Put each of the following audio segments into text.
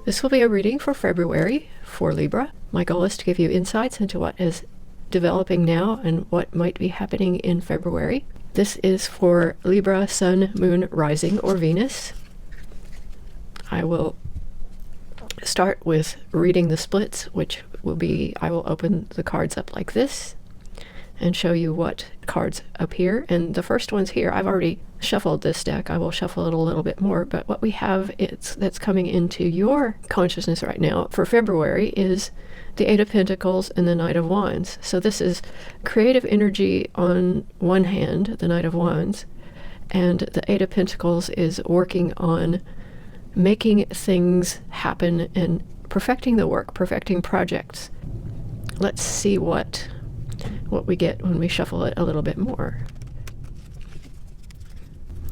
This will be a reading for February for Libra. My goal is to give you insights into what is developing now and what might be happening in February. This is for Libra, Sun, Moon, Rising, or Venus. I will start with reading the splits, which will be, I will open the cards up like this and show you what cards appear. And the first one's here. I've already shuffled this deck. I will shuffle it a little bit more, but what we have that's coming into your consciousness right now for February is the Eight of Pentacles and the Knight of Wands. So this is creative energy on one hand, the Knight of Wands, and the Eight of Pentacles is working on making things happen and perfecting the work, perfecting projects. Let's see what we get when we shuffle it a little bit more.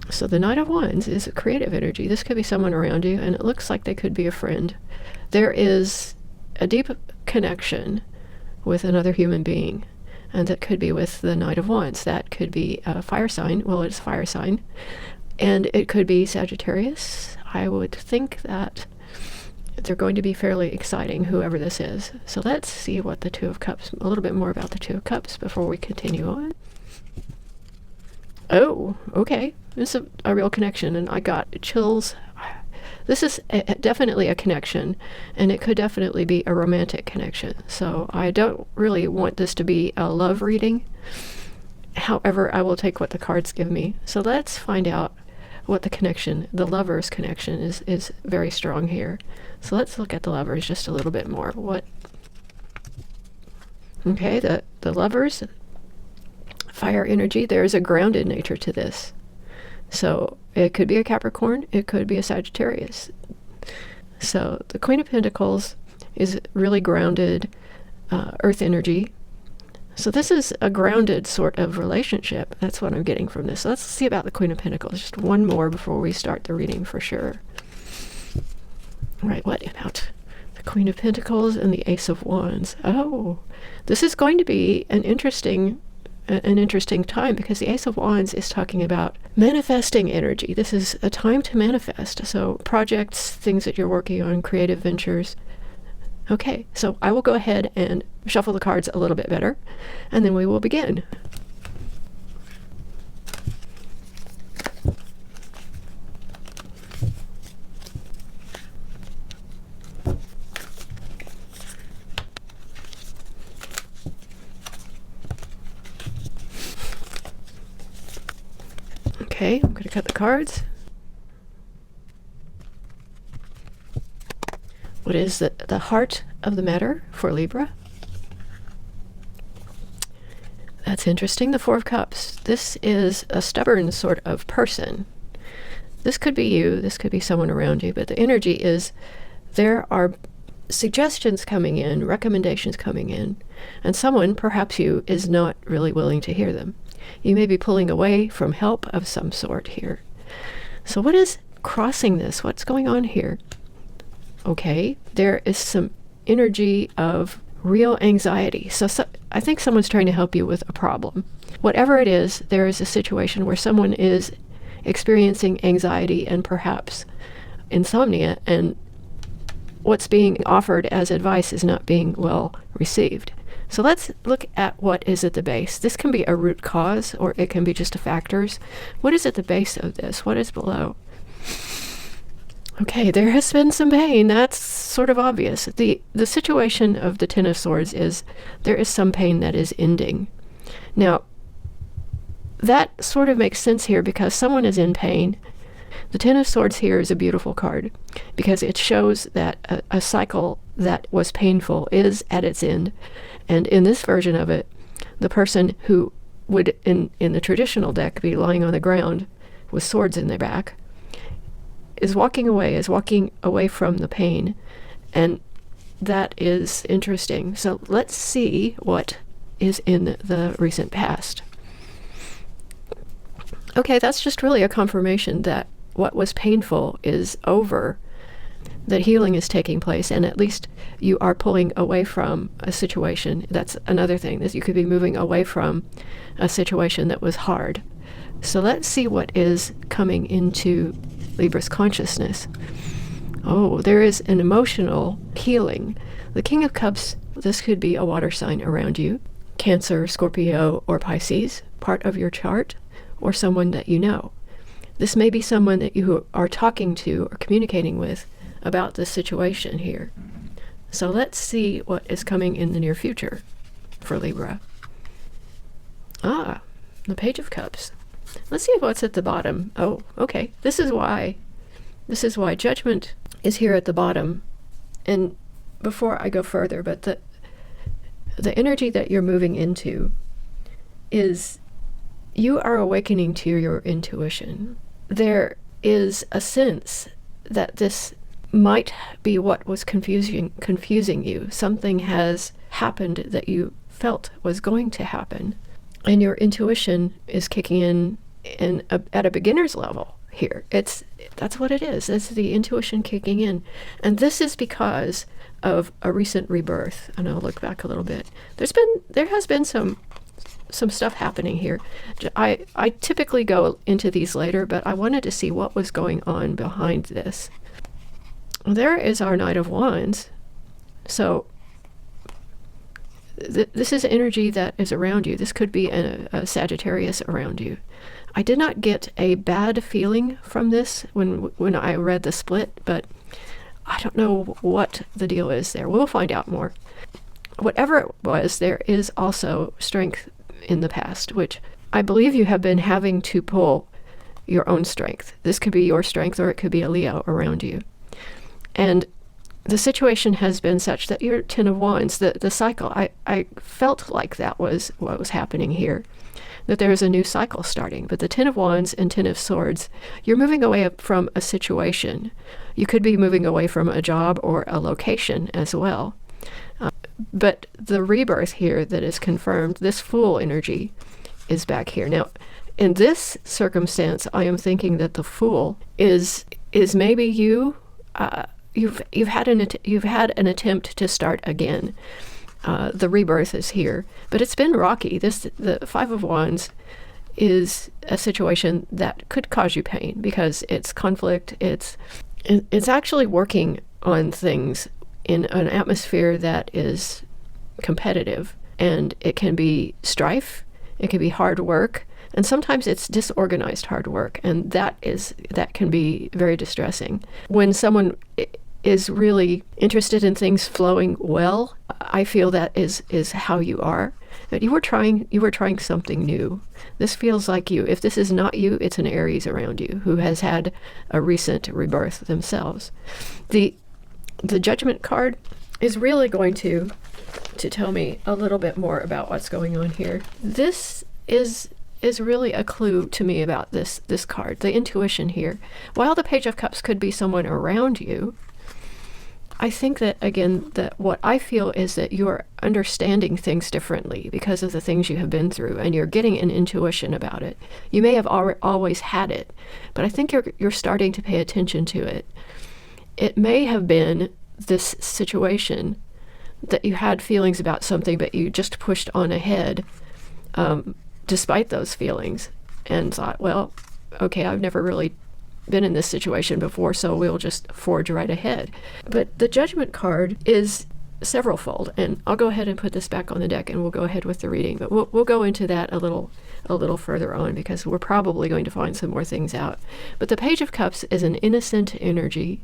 So the Knight of Wands is a creative energy. This could be someone around you, and it looks like they could be a friend. There is a deep connection with another human being, and that could be with the Knight of Wands. That could be a fire sign. Well, it's a fire sign. And it could be Sagittarius. I would think that they're going to be fairly exciting, whoever this is. So let's see what the Two of Cups, a little bit more about the Two of Cups before we continue on. Oh, okay. This is a real connection, and I got chills. This is definitely a connection, and it could definitely be a romantic connection. So I don't really want this to be a love reading. However, I will take what the cards give me. So let's find out what the connection, the lovers connection is very strong here. So let's look at the lovers just a little bit more. Okay, the lovers, fire energy, there is a grounded nature to this. So it could be a Capricorn, it could be a Sagittarius. So the Queen of Pentacles is really grounded earth energy. So this is a grounded sort of relationship. That's what I'm getting from this. So let's see about the Queen of Pentacles. Just one more before we start the reading for sure. All right, what about the Queen of Pentacles and the Ace of Wands? Oh, this is going to be an interesting time, because the Ace of Wands is talking about manifesting energy. This is a time to manifest. So projects, things that you're working on, creative ventures. Okay, so I will go ahead and shuffle the cards a little bit better, and then we will begin. Okay, I'm going to cut the cards. What is the heart of the matter for Libra? That's interesting. The Four of Cups. This is a stubborn sort of person. This could be you. This could be someone around you. But the energy is there are suggestions coming in, recommendations coming in, and someone, perhaps you, is not really willing to hear them. You may be pulling away from help of some sort here. So what is crossing this? What's going on here? Okay, there is some energy of real anxiety. So I think someone's trying to help you with a problem. Whatever it is, there is a situation where someone is experiencing anxiety and perhaps insomnia, and what's being offered as advice is not being well received. So let's look at what is at the base. This can be a root cause, or it can be just a factors. What is at the base of this? What is below? Okay, there has been some pain. That's sort of obvious. The situation of the Ten of Swords is there is some pain that is ending. Now, that sort of makes sense here because someone is in pain. The Ten of Swords here is a beautiful card because it shows that a cycle that was painful is at its end. And in this version of it, the person who would, in the traditional deck, be lying on the ground with swords in their back, is walking away from the pain. And that is interesting. So let's see what is in the recent past. Okay, that's just really a confirmation that what was painful is over, that healing is taking place, and at least you are pulling away from a situation. That's another thing, that you could be moving away from a situation that was hard. So let's see what is coming into Libra's consciousness. Oh, there is an emotional healing. The King of Cups, this could be a water sign around you. Cancer, Scorpio, or Pisces, part of your chart, or someone that you know. This may be someone that you are talking to or communicating with about this situation here. So let's see what is coming in the near future for Libra. Ah, the Page of Cups. Let's see what's at the bottom. Oh, okay. This is why Judgment is here at the bottom. And before I go further, but the energy that you're moving into is you are awakening to your intuition. There is a sense that this might be what was confusing you. Something has happened that you felt was going to happen, and your intuition is kicking in at a beginner's level here. That's what it is. It's the intuition kicking in, and this is because of a recent rebirth. And I'll look back a little bit. There has been some stuff happening here. I typically go into these later, but I wanted to see what was going on behind this. There is our Knight of Wands. So this is energy that is around you. This could be a Sagittarius around you. I did not get a bad feeling from this when I read the split, but I don't know what the deal is there. We'll find out more. Whatever it was, there is also strength in the past, which I believe you have been having to pull your own strength. This could be your strength, or it could be a Leo around you. And the situation has been such that your Ten of Wands, the cycle, I felt like that was what was happening here, that there is a new cycle starting. But the Ten of Wands and Ten of Swords, you're moving away from a situation. You could be moving away from a job or a location as well. But the rebirth here that is confirmed, this Fool energy is back here. Now, in this circumstance, I am thinking that the Fool is maybe you. You've had an attempt to start again. The rebirth is here, but it's been rocky. The Five of Wands is a situation that could cause you pain because it's conflict. It's actually working on things in an atmosphere that is competitive, and it can be strife, it can be hard work, and sometimes it's disorganized hard work, and that can be very distressing. When someone is really interested in things flowing well, I feel that is how you are. But you were trying something new. This feels like you. If this is not you, it's an Aries around you who has had a recent rebirth themselves. The Judgment card is really going to tell me a little bit more about what's going on here. This is really a clue to me about this card, the intuition here. While the Page of Cups could be someone around you, I think that, again, that what I feel is that you're understanding things differently because of the things you have been through, and you're getting an intuition about it. You may have always had it, but I think you're starting to pay attention to it. It may have been this situation that you had feelings about something, but you just pushed on ahead despite those feelings and thought, well, okay, I've never really been in this situation before, so we'll just forge right ahead. But the Judgment card is severalfold, and I'll go ahead and put this back on the deck and we'll go ahead with the reading, but we'll go into that a little further on because we're probably going to find some more things out. But the Page of Cups is an innocent energy,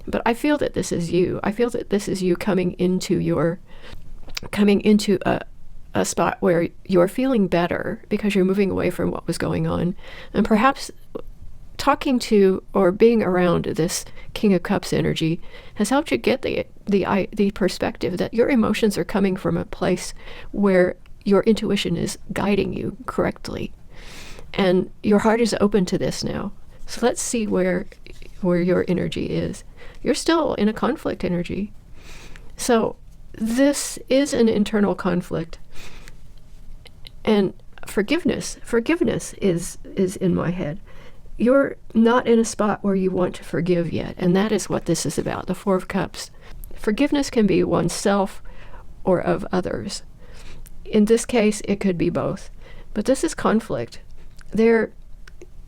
but I feel that this is you. I feel that this is you coming into a spot where you're feeling better because you're moving away from what was going on, and perhaps talking to or being around this King of Cups energy has helped you get the perspective that your emotions are coming from a place where your intuition is guiding you correctly, and your heart is open to this now. So let's see where your energy is. You're still in a conflict energy. So this is an internal conflict, and forgiveness is in my head. You're not in a spot where you want to forgive yet, and that is what this is about, the Four of Cups. Forgiveness can be oneself or of others. In this case, it could be both. But this is conflict. There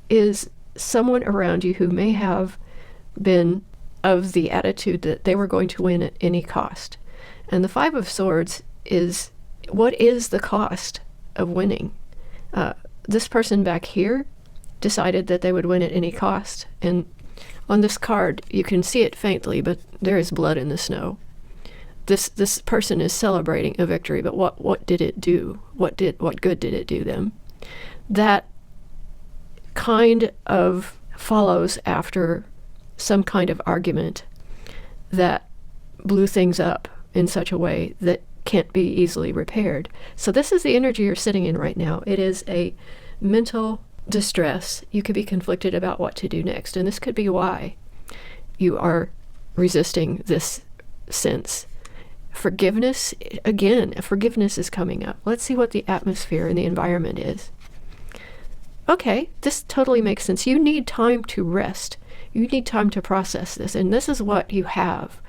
is someone around you who may have been of the attitude that they were going to win at any cost. And the Five of Swords is, what is the cost of winning? This person back here decided that they would win at any cost. And on this card, you can see it faintly, but there is blood in the snow. This person is celebrating a victory, but what did it do? What good did it do them? That kind of follows after some kind of argument that blew things up in such a way that can't be easily repaired. So this is the energy you're sitting in right now. It is a mental distress. You could be conflicted about what to do next, and this could be why you are resisting this sense. Forgiveness, again, forgiveness is coming up. Let's see what the atmosphere and the environment is. Okay, this totally makes sense. You need time to rest. You need time to process this, and this is what you have.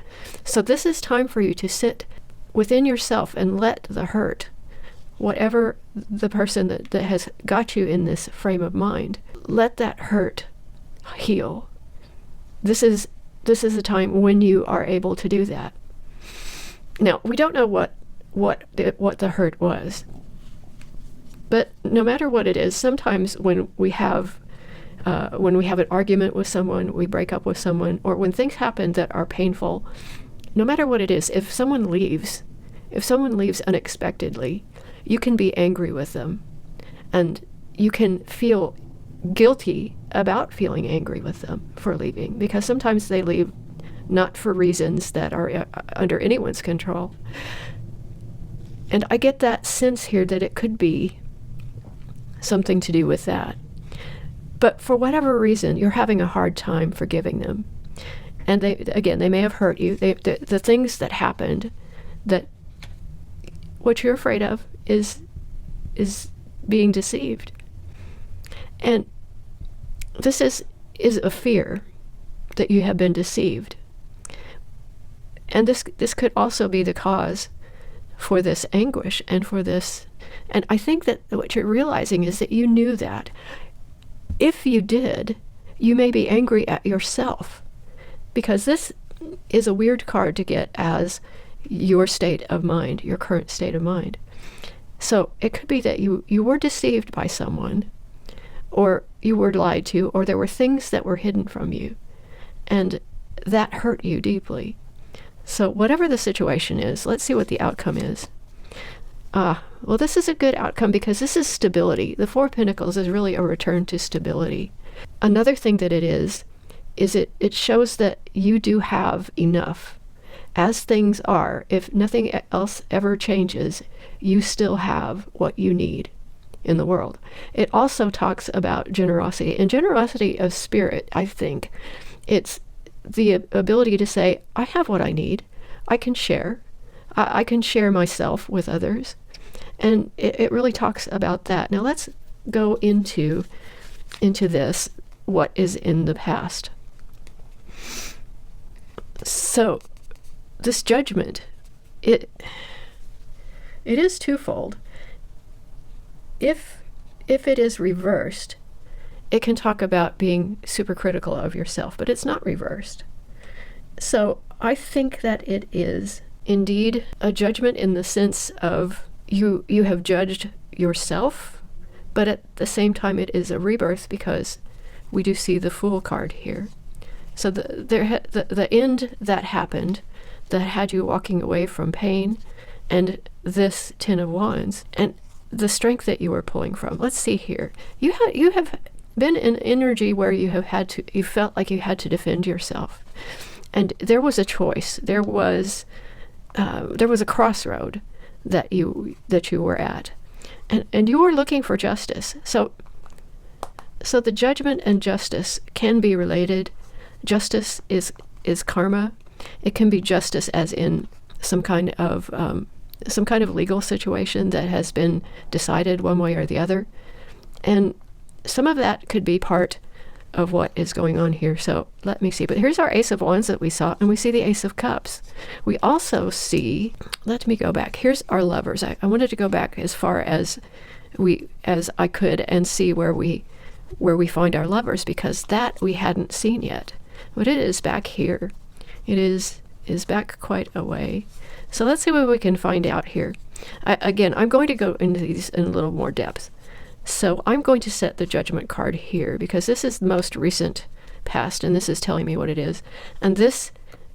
So this is time for you to sit within yourself and let the hurt, whatever the person that has got you in this frame of mind, let that hurt heal. This is a time when you are able to do that. Now, we don't know what the hurt was, but no matter what it is, sometimes when we have an argument with someone, we break up with someone, or when things happen that are painful, no matter what it is, if someone leaves unexpectedly, you can be angry with them, and you can feel guilty about feeling angry with them for leaving, because sometimes they leave not for reasons that are under anyone's control. And I get that sense here that it could be something to do with that. But for whatever reason, you're having a hard time forgiving them. And they may have hurt you. The things that happened, that what you're afraid of is being deceived. And this is a fear that you have been deceived. And this could also be the cause for this anguish and for this. And I think that what you're realizing is that you knew that. If you did, you may be angry at yourself, because this is a weird card to get as your state of mind, your current state of mind. So it could be that you were deceived by someone, or you were lied to, or there were things that were hidden from you, and that hurt you deeply. So whatever the situation is, let's see what the outcome is. Well, this is a good outcome because this is stability. The Four of Pentacles is really a return to stability. Another thing that it is it shows that you do have enough. As things are, if nothing else ever changes, you still have what you need in the world. It also talks about generosity, and generosity of spirit, I think. It's the ability to say, I have what I need. I can share. I can share myself with others. And it really talks about that. Now let's go into this, what is in the past. So this judgment, it is twofold. If it is reversed, it can talk about being super critical of yourself, but it's not reversed. So I think that it is indeed a judgment in the sense of you have judged yourself, but at the same time it is a rebirth because we do see the Fool card here. So the end that happened, that had you walking away from pain, and this Ten of Wands, and the strength that you were pulling from. Let's see here. You have been in energy where you felt like you had to defend yourself, and there was a choice. There was a crossroad that you were at, and you were looking for justice. So the judgment and justice can be related. Justice is karma. It can be justice as in some kind of legal situation that has been decided one way or the other, and some of that could be part of what is going on here. So let me see. But here's our Ace of Wands that we saw, and we see the Ace of Cups. We also see, let me go back. Here's our Lovers. I wanted to go back as far as I could and see where we find our Lovers, because that we hadn't seen yet. But it is back here. It is back quite a way. So let's see what we can find out here. Again, I'm going to go into these in a little more depth. So I'm going to set the Judgment card here because this is the most recent past, and this is telling me what it is. And this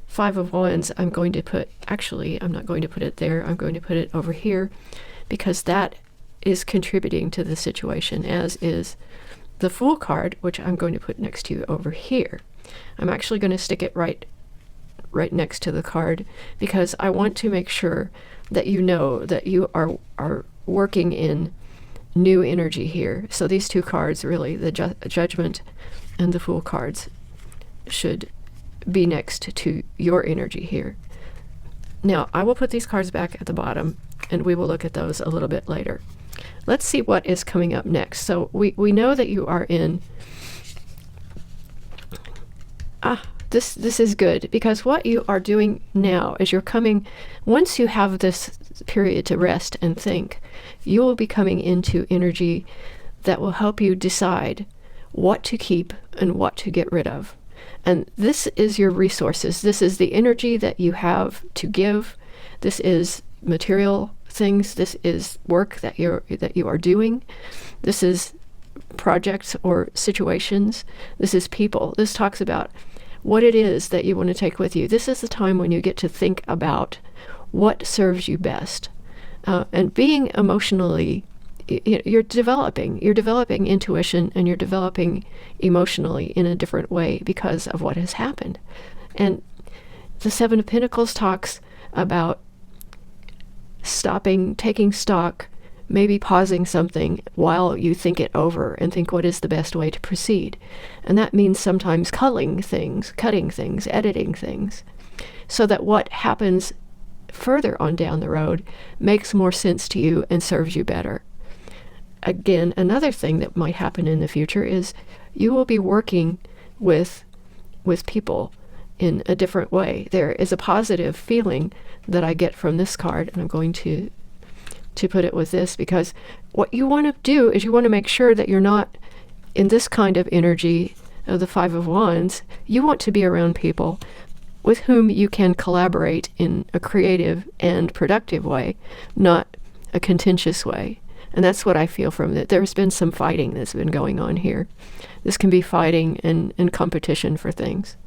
Five of Wands, I'm going to put, actually, I'm not going to put it there. I'm going to put it over here because that is contributing to the situation, as is the Fool card, which I'm going to put next to over here. I'm actually going to stick it right next to the card because I want to make sure that you know that you are working in new energy here. So these two cards, really, the Judgment and the Fool cards, should be next to your energy here. Now, I will put these cards back at the bottom, and we will look at those a little bit later. Let's see what is coming up next. So we know that you are in... This is good, because what you are doing now is you're coming, once you have this period to rest and think, you will be coming into energy that will help you decide what to keep and what to get rid of. And this is your resources. This is the energy that you have to give. This is material things. This is work that you are doing. This is projects or situations. This is people. This talks about what it is that you want to take with you. This is the time when you get to think about what serves you best. And being emotionally, you're developing intuition, and you're developing emotionally in a different way because of what has happened. And the Seven of Pentacles talks about stopping, taking stock, maybe pausing something while you think it over and think what is the best way to proceed. And that means sometimes cutting things, editing things, so that what happens further on down the road makes more sense to you and serves you better. Again, another thing that might happen in the future is you will be working with people in a different way. There is a positive feeling that I get from this card, and I'm going to put it with this, because what you want to do is you want to make sure that you're not in this kind of energy of the Five of Wands. You want to be around people with whom you can collaborate in a creative and productive way, not a contentious way. And that's what I feel from it. There's been some fighting that's been going on here. This can be fighting and competition for things.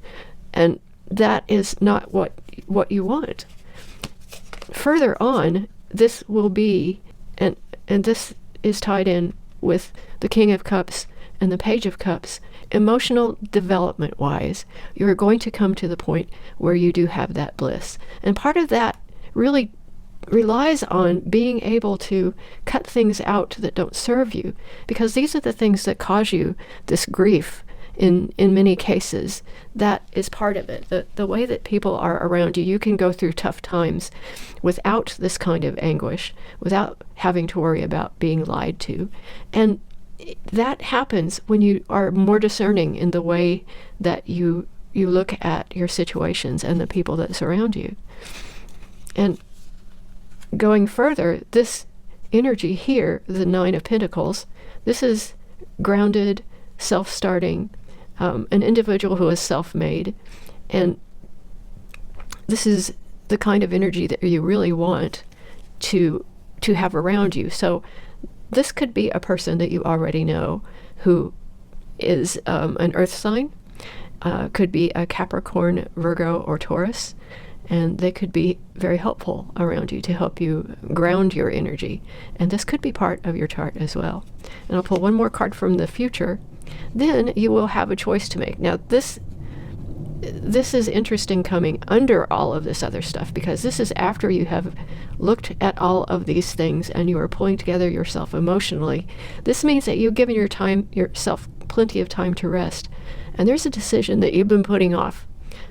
And that is not what you want. Further on, this will be, and this is tied in with the King of Cups and the Page of Cups, emotional development wise, you're going to come to the point where you do have that bliss. And part of that really relies on being able to cut things out that don't serve you, because these are the things that cause you this grief in many cases. That is part of it. The way that people are around you, you can go through tough times without this kind of anguish, without having to worry about being lied to. And that happens when you are more discerning in the way that you look at your situations and the people that surround you. And going further, this energy here, the Nine of Pentacles, this is grounded, self-starting, an individual who is self-made. And this is the kind of energy that you really want to have around you. So this could be a person that you already know who is an earth sign, could be a Capricorn, Virgo, or Taurus, and they could be very helpful around you to help you ground your energy. And this could be part of your chart as well. And I'll pull one more card from the future. Then you will have a choice to make. Now this is interesting coming under all of this other stuff, because this is after you have looked at all of these things and you are pulling together yourself emotionally. This means that you've given yourself plenty of time to rest. And there's a decision that you've been putting off.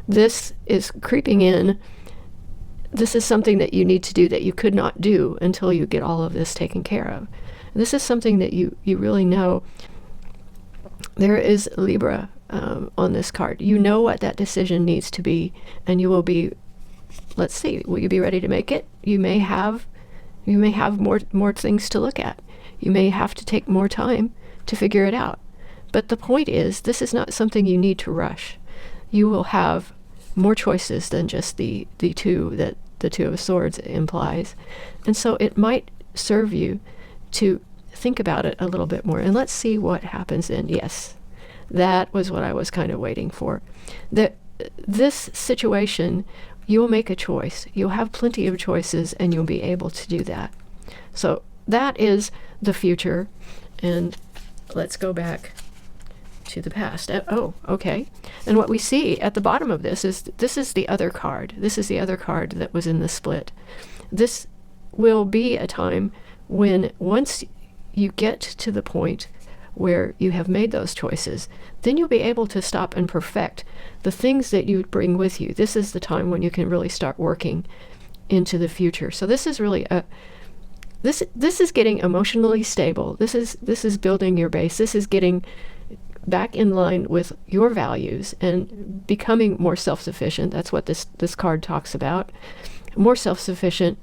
This is creeping in. This is something that you need to do that you could not do until you get all of this taken care of. This is something that you really know. There is Libra on this card. You know what that decision needs to be, and you will be, let's see, will you be ready to make it? You may have more things to look at. You may have to take more time to figure it out. But the point is, this is not something you need to rush. You will have more choices than just the two that the Two of Swords implies. And so it might serve you to think about it a little bit more. And let's see what happens then. Yes, that was what I was kind of waiting for. This situation, you'll make a choice. You'll have plenty of choices, and you'll be able to do that. So that is the future. And let's go back to the past. Oh, okay. And what we see at the bottom of this is the other card. This is the other card that was in the split. This will be a time when, once you get to the point where you have made those choices, then you'll be able to stop and perfect the things that you bring with you. This is the time when you can really start working into the future. So this is really this is getting emotionally stable. This is building your base. This is getting back in line with your values and becoming more self-sufficient. That's what this card talks about. More self-sufficient,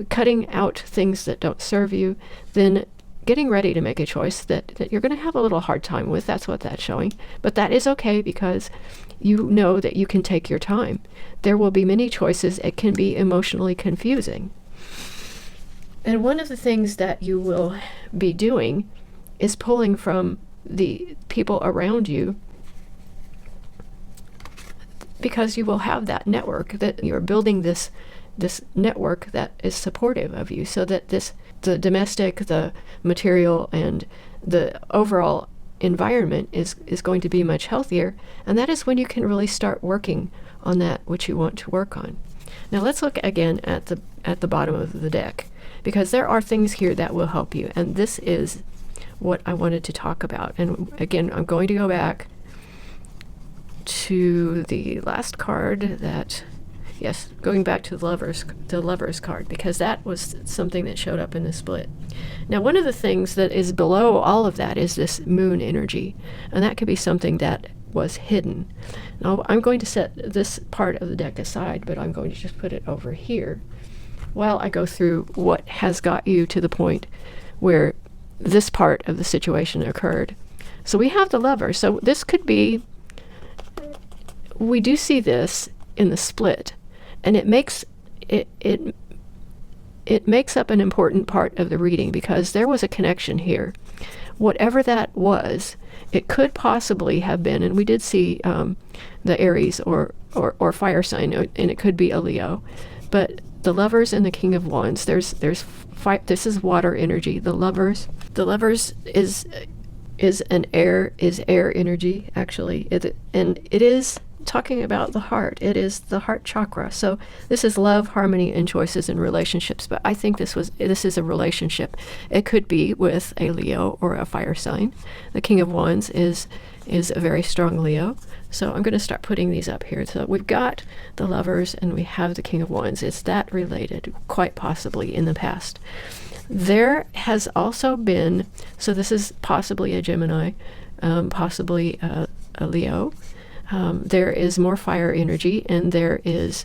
cutting out things that don't serve you, then getting ready to make a choice that you're going to have a little hard time with. That's what that's showing. But that is okay, because you know that you can take your time. There will be many choices. It can be emotionally confusing. And one of the things that you will be doing is pulling from the people around you, because you will have that network, that you're building this network that is supportive of you, so that the domestic, the material, and the overall environment is going to be much healthier. And that is when you can really start working on that which you want to work on. Now let's look again at the bottom of the deck, because there are things here that will help you, and this is what I wanted to talk about. And again, I'm going to go back to the last card going back to the Lovers card, because that was something that showed up in the split. Now, one of the things that is below all of that is this moon energy, and that could be something that was hidden. Now, I'm going to set this part of the deck aside, but I'm going to just put it over here while I go through what has got you to the point where this part of the situation occurred. So we have the Lover. So this could be, we do see this in the split, and it makes up an important part of the reading, because there was a connection here. Whatever that was, it could possibly have been, and we did see the Aries or fire sign, and it could be a Leo, but the Lovers and the King of Wands, there's this is water energy. The Lovers is air energy, actually, and it is talking about the heart. It is the heart chakra. So this is love, harmony, and choices in relationships. But I think this is a relationship. It could be with a Leo or a fire sign. The King of Wands is a very strong Leo. So I'm going to start putting these up here. So we've got the Lovers and we have the King of Wands. Is that related? Quite possibly in the past. There has also been, so this is possibly a Gemini, possibly a Leo. There is more fire energy, and there is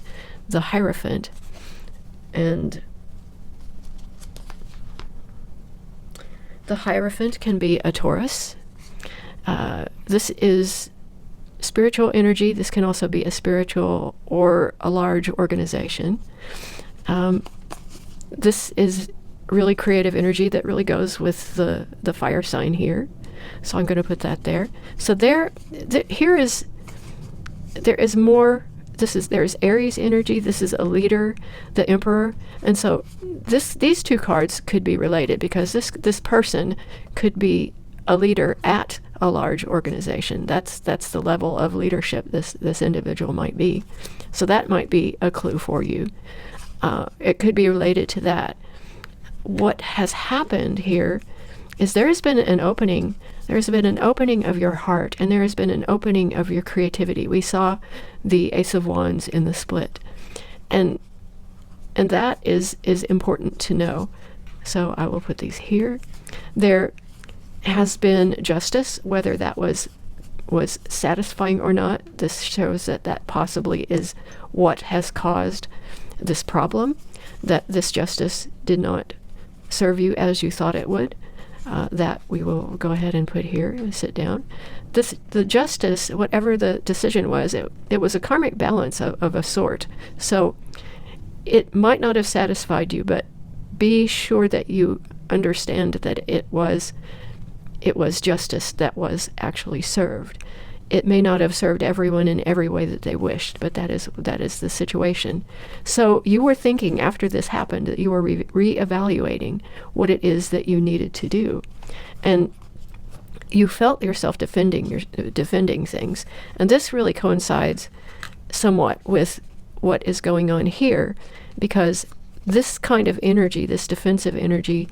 the Hierophant. And the Hierophant can be a Taurus. This is spiritual energy. This can also be a spiritual or a large organization. This is really creative energy that really goes with the fire sign here. So I'm going to put that there. So there is more. There's Aries energy. This is a leader, the Emperor. And so these two cards could be related, because this person could be a leader at a large organization. That's the level of leadership this individual might be. So that might be a clue for you. It could be related to that. What has happened here is there has been an opening. There's been an opening of your heart, and there has been an opening of your creativity. We saw the Ace of Wands in the split, and that is important to know. So I will put these here. There has been justice, whether that was satisfying or not. This shows that possibly is what has caused this problem, that this justice did not serve you as you thought it would. that we will go ahead and put here and sit down. The justice, whatever the decision was, it was a karmic balance of a sort. So it might not have satisfied you, but be sure that you understand that it was justice that was actually served. It may not have served everyone in every way that they wished, but that is the situation. So you were thinking after this happened that you were reevaluating what it is that you needed to do, and you felt yourself defending things, and this really coincides somewhat with what is going on here, because this kind of energy, this defensive energy,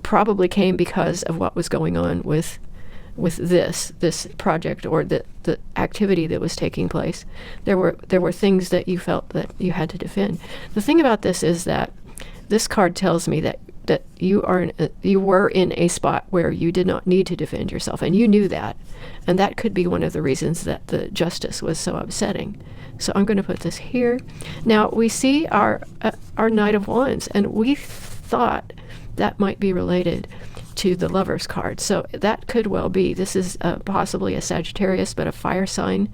probably came because of what was going on with this project, or the activity that was taking place. There were things that you felt that you had to defend. The thing about this is that this card tells me that you were in a spot where you did not need to defend yourself, and you knew that, and that could be one of the reasons that the justice was so upsetting. So I'm going to put this here. Now we see our Knight of Wands, and we thought that might be related to the Lover's card. So that could well be. This is possibly a Sagittarius, but a fire sign.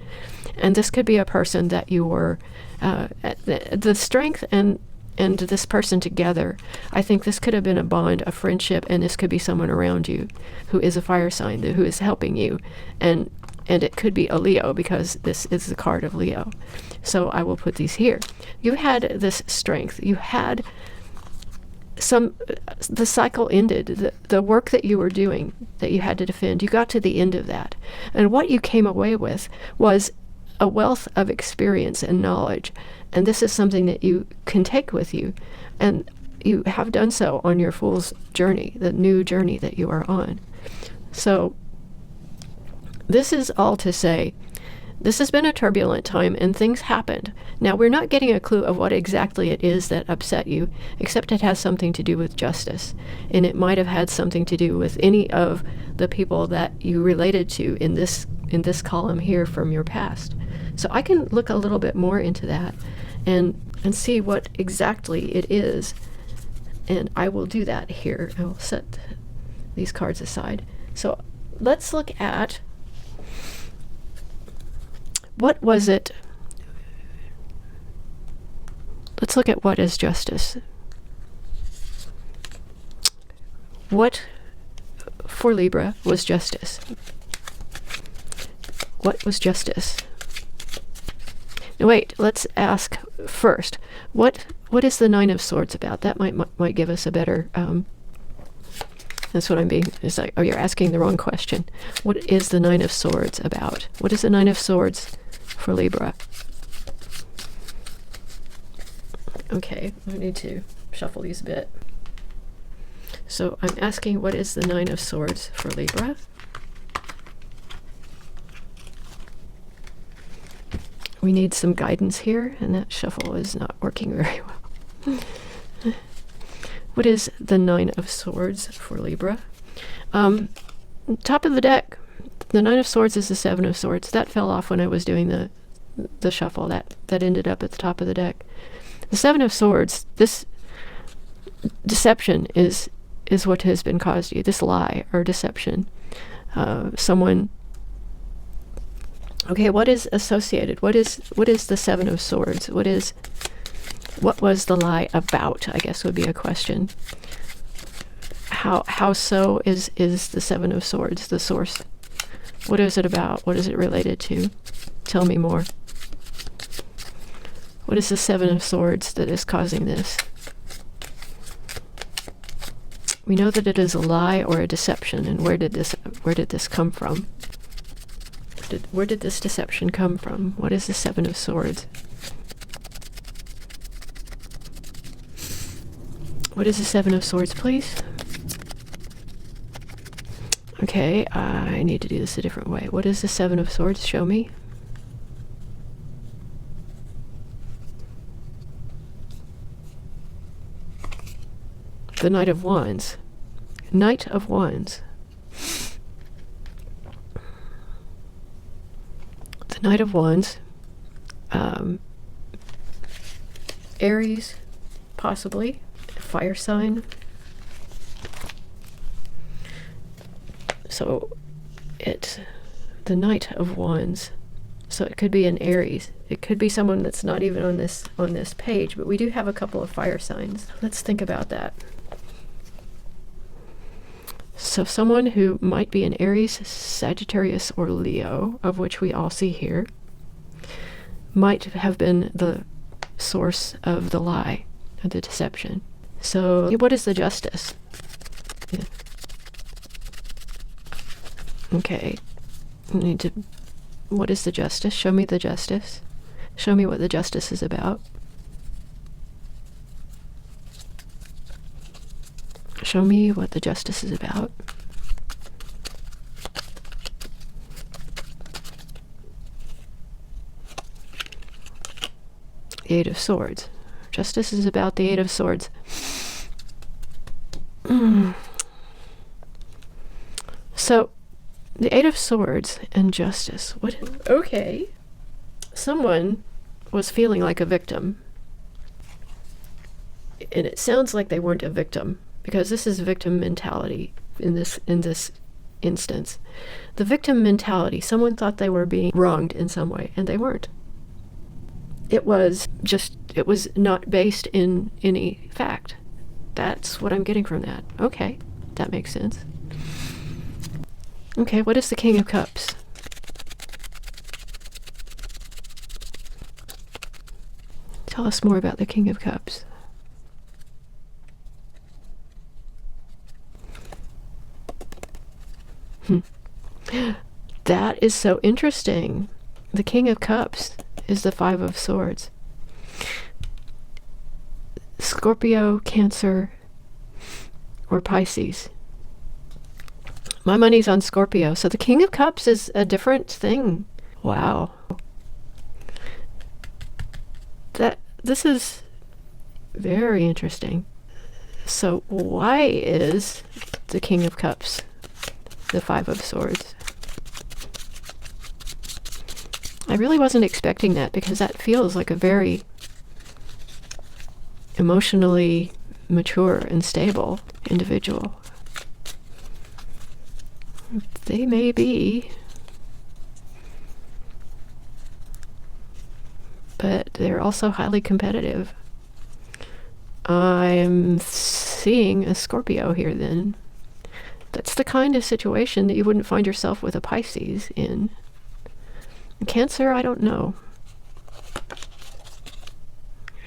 And this could be a person that you were, the strength and this person together. I think this could have been a bond, a friendship, and this could be someone around you who is a fire sign, who is helping you. And it could be a Leo, because this is the card of Leo. So I will put these here. You had this strength. You had the cycle ended. The work that you were doing, that you had to defend, you got to the end of that. And what you came away with was a wealth of experience and knowledge. And this is something that you can take with you. And you have done so on your Fool's journey, the new journey that you are on. So this is all to say, this has been a turbulent time, and things happened. Now, we're not getting a clue of what exactly it is that upset you, except it has something to do with justice. And it might have had something to do with any of the people that you related to in this column here from your past. So I can look a little bit more into that and see what exactly it is. And I will do that here. I will set these cards aside. So let's look at, what was it? Let's look at what is justice. What for Libra was justice? What was justice? Now wait, let's ask first. What is the Nine of Swords about? That might give us a better. That's what I'm being. It's like, oh, you're asking the wrong question. What is the Nine of Swords about? What is the Nine of Swords for Libra? Okay, I need to shuffle these a bit. So I'm asking, what is the Nine of Swords for Libra? We need some guidance here, and that shuffle is not working very well. What is the Nine of Swords for Libra? Top of the deck, the Nine of Swords is the Seven of Swords. That fell off when I was doing the shuffle. That ended up at the top of the deck. The Seven of Swords, this deception is what has been caused you. This lie or deception. Someone. Okay, what is associated? What is the Seven of Swords? What was the lie about, I guess would be a question. How so is the Seven of Swords the source? What is it about? What is it related to? Tell me more. What is the Seven of Swords that is causing this? We know that it is a lie or a deception, and where did this come from? Where did this deception come from? What is the Seven of Swords? What is the Seven of Swords, please? Okay, I need to do this a different way. What is the Seven of Swords? Show me. The Knight of Wands. Knight of Wands. The Knight of Wands. Aries, possibly. Fire sign. So it's the Knight of Wands. So it could be an Aries. It could be someone that's not even on this page, but we do have a couple of fire signs. Let's think about that. So someone who might be an Aries, Sagittarius, or Leo, of which we all see here, might have been the source of the lie, of the deception. So what is the Justice? Yeah. Okay. I need to... What is the Justice? Show me the Justice. Show me what the Justice is about. Show me what the Justice is about. The Eight of Swords. Justice is about the Eight of Swords. So, the Eight of Swords and Justice. What? Okay. Someone was feeling like a victim. And it sounds like they weren't a victim, because this is victim mentality in this instance. The victim mentality, someone thought they were being wronged in some way, and they weren't. It was not based in any fact. That's what I'm getting from that. Okay, that makes sense. Okay, what is the King of Cups? Tell us more about the King of Cups. That is so interesting. The King of Cups is the Five of Swords. Scorpio, Cancer, or Pisces. My money's on Scorpio. So the King of Cups is a different thing. Wow. This is very interesting. So why is the King of Cups the Five of Swords? I really wasn't expecting that, because that feels like a very emotionally mature and stable individual. They may be, but they're also highly competitive. I'm seeing a Scorpio here then. That's the kind of situation that you wouldn't find yourself with a Pisces in. Cancer, I don't know.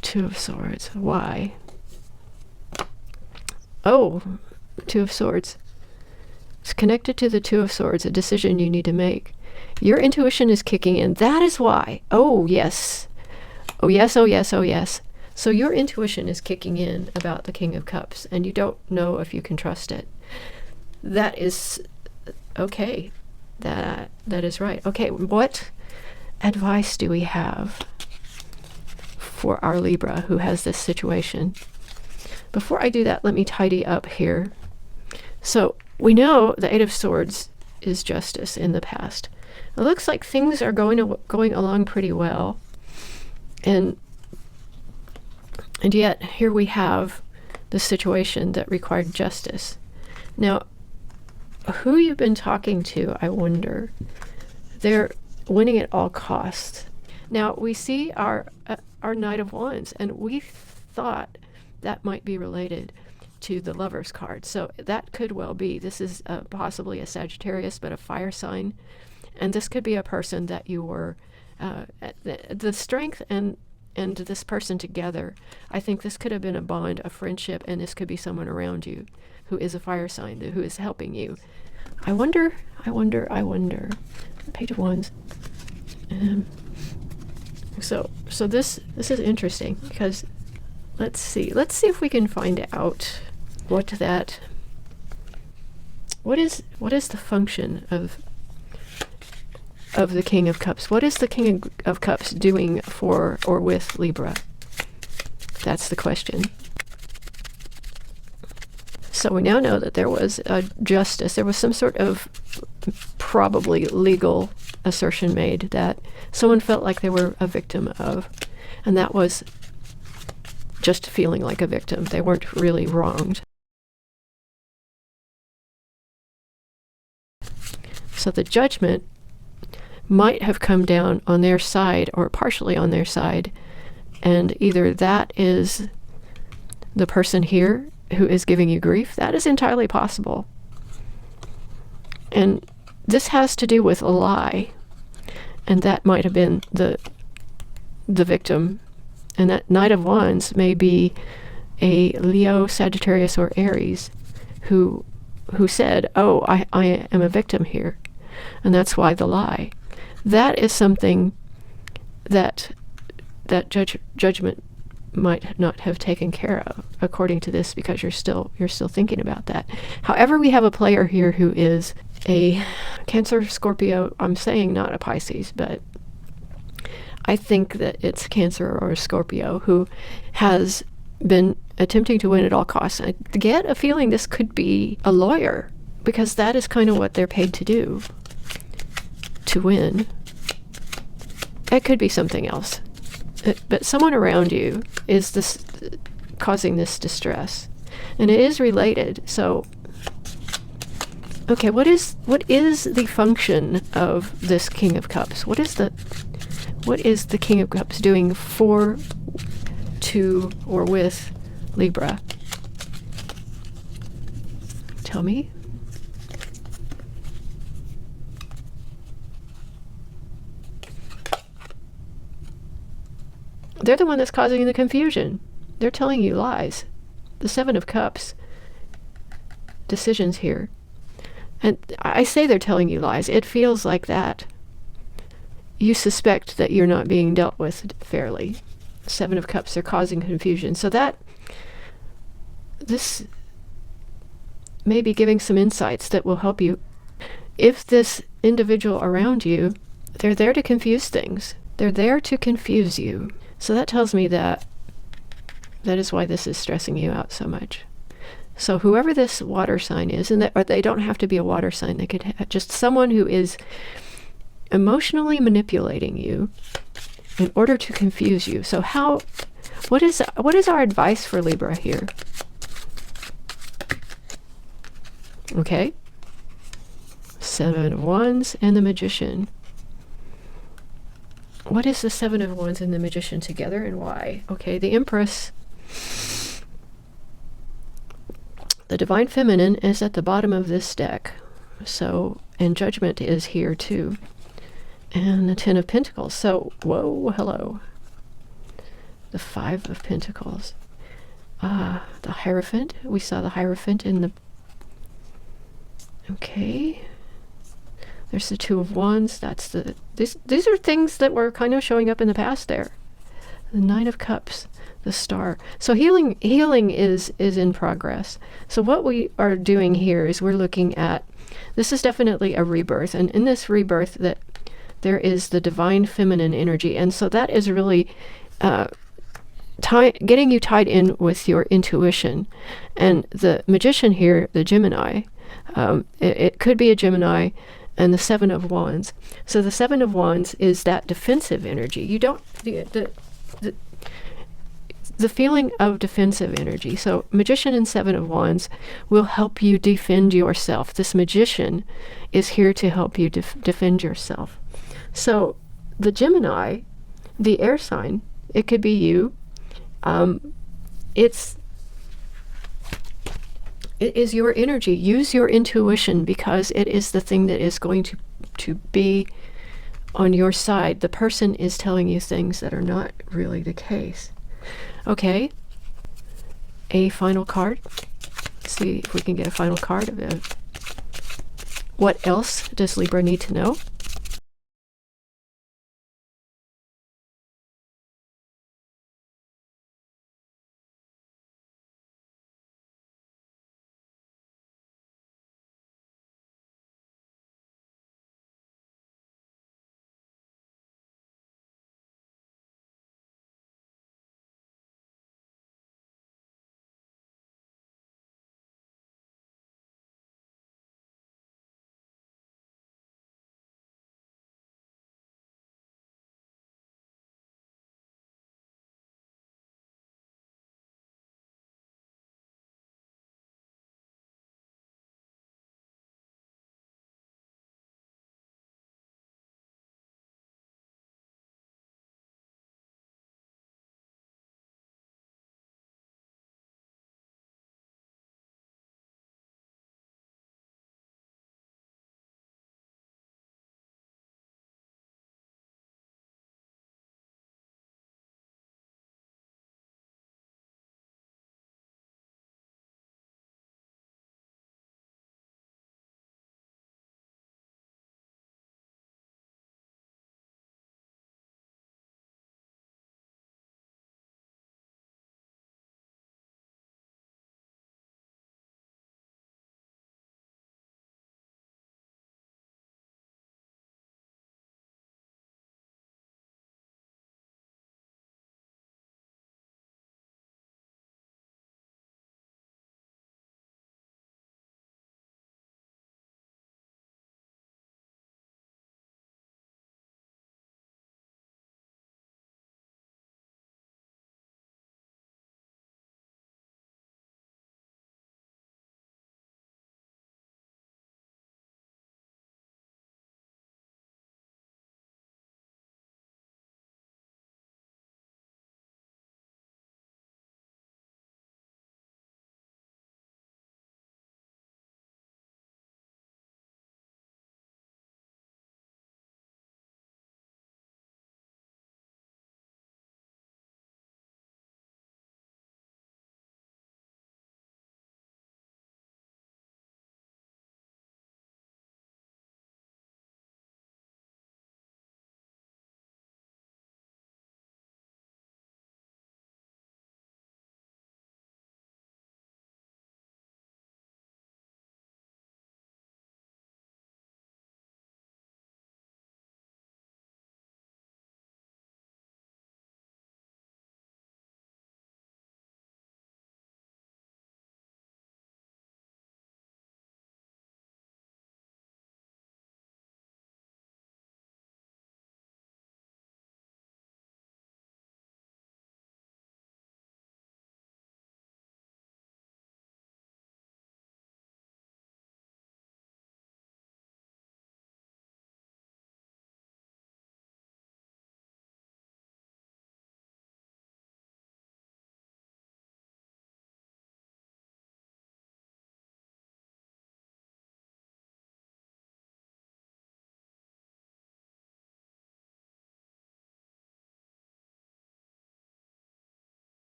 Two of Swords. Why? Oh, Two of Swords. It's connected to the Two of Swords, a decision you need to make. Your intuition is kicking in. That is why. Oh, yes. Oh, yes, oh, yes, oh, yes. So your intuition is kicking in about the King of Cups, and you don't know if you can trust it. That is... okay. That is right. Okay, what advice do we have for our Libra who has this situation? Before I do that, let me tidy up here. So we know the Eight of Swords is Justice in the past. It looks like things are going along pretty well, and yet here we have the situation that required justice. Now, who you've been talking to, I wonder. They're winning at all costs. Now, we see our Knight of Wands, and we thought that might be related to the Lover's card. So that could well be. This is possibly a Sagittarius, but a fire sign. And this could be a person that you were, the strength and this person together. I think this could have been a bond, a friendship, and this could be someone around you who is a fire sign, who is helping you. I wonder. Page of Wands. So this is interesting, because let's see if we can find out what is the function of the King of Cups. What is the King of Cups doing for or with Libra? That's the question. So we now know that there was a justice. There was some sort of probably legal assertion made that someone felt like they were a victim of, and that was just feeling like a victim. They weren't really wronged. So the judgment might have come down on their side or partially on their side, and either that is the person here who is giving you grief. That is entirely possible. And this has to do with a lie, and that might have been the victim. And that Knight of Wands may be a Leo, Sagittarius, or Aries who said, oh, I am a victim here. And that's why the lie. That is something that judgment might not have taken care of, according to this, because you're still thinking about that. However, we have a player here who is a Cancer, Scorpio. I'm saying not a Pisces, but I think that it's Cancer or Scorpio who has been attempting to win at all costs. I get a feeling this could be a lawyer, because that is kind of what they're paid to do, to win. It could be something else. But someone around you is this causing this distress. And it is related. So, okay, what is the function of this King of Cups? What is the King of Cups doing for, to, or with Libra? Tell me. They're the one that's causing the confusion. They're telling you lies. The Seven of Cups. Decisions here. And I say they're telling you lies. It feels like that. You suspect that you're not being dealt with fairly. Seven of Cups are causing confusion. So this may be giving some insights that will help you. If this individual around you, they're there to confuse things. They're there to confuse you. So that tells me that is why this is stressing you out so much. So whoever this water sign is, or they don't have to be a water sign, they could have just someone who is emotionally manipulating you in order to confuse you. So what is our advice for Libra here? Okay. Seven of Wands and the Magician. What is the Seven of Wands and the Magician together, and why? Okay, the Empress. The Divine Feminine is at the bottom of this deck. So, and Judgment is here too. And the Ten of Pentacles. So, whoa, hello. The Five of Pentacles. The Hierophant. We saw the Hierophant in the... Okay. There's the Two of Wands. That's the... These are things that were kind of showing up in the past there. The Nine of Cups. The Star. So healing is in progress. So what we are doing here is we're looking at... This is definitely a rebirth. And in this rebirth, that there is the Divine Feminine energy. And so that is really... getting you tied in with your intuition. And the Magician here, the Gemini, it could be a Gemini, and the Seven of Wands. So the Seven of Wands is that defensive energy. You don't... The feeling of defensive energy. So Magician and Seven of Wands will help you defend yourself. This Magician is here to help you defend yourself. So the Gemini, the air sign, it could be you. It is your energy. Use your intuition, because it is the thing that is going to be on your side. The person is telling you things that are not really the case. Okay. A final card. Let's see if we can get a final card of it. What else does Libra need to know?